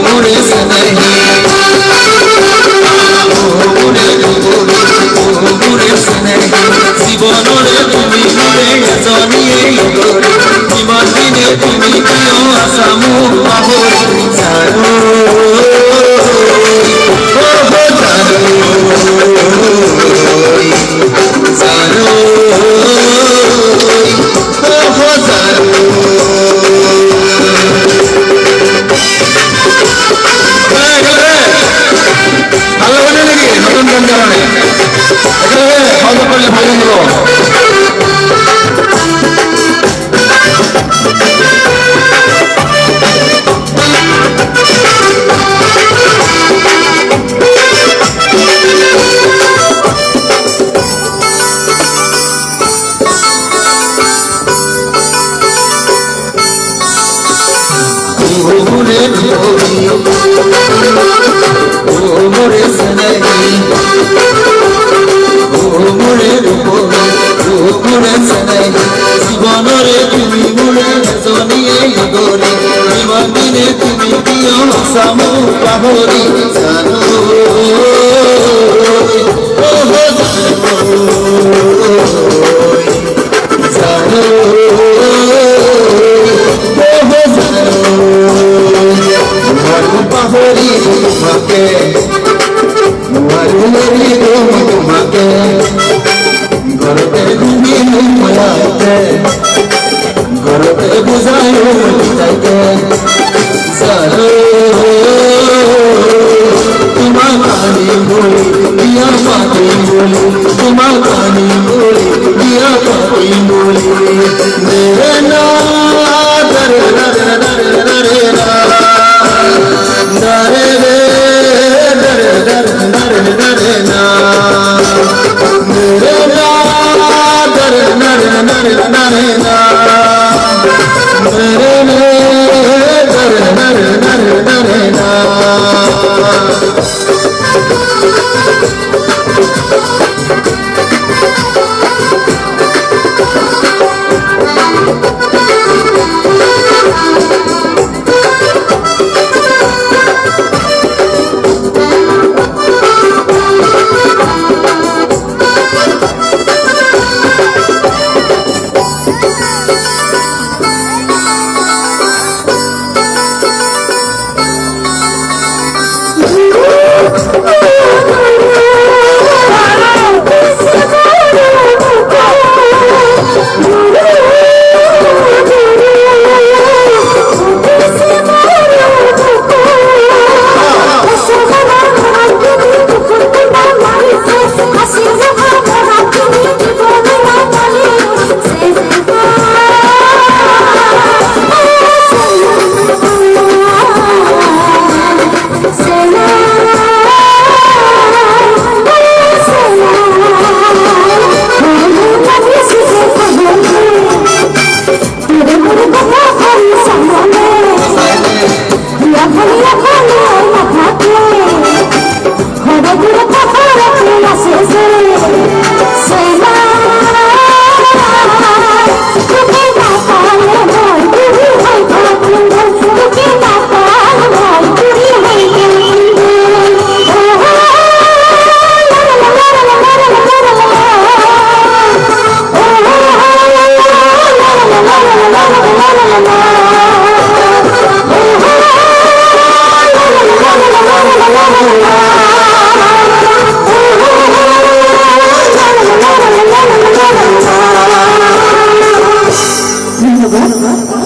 মোরে সনহি মোরে সনহি জীবনরে তুমি মোরে জনিয়ে গরে জীবন দিনে তুমি প্রিয় আসামু পাহরি জানো মোরে সনহি মোরে মোরে সনহি জীবনরে তুমি মোরে জনিয়ে গরে জীবন দিনে তুমি প্রিয় সামু পাহরি জানো পাহরি তোমাকে মারুরি তোমাকে ঘরতে ঘুমি মায়াতে ঘরতে বুঝাই যাইতে সারো তোমার কানি বলি দিয়া পাতি বলি তোমার কানি বলি দিয়া পাতি বলি রে না রে রে রে রে না dare re dare dare dare dare na re na dare dare dare dare na re re dare dare dare dare na ধন্যবাদ।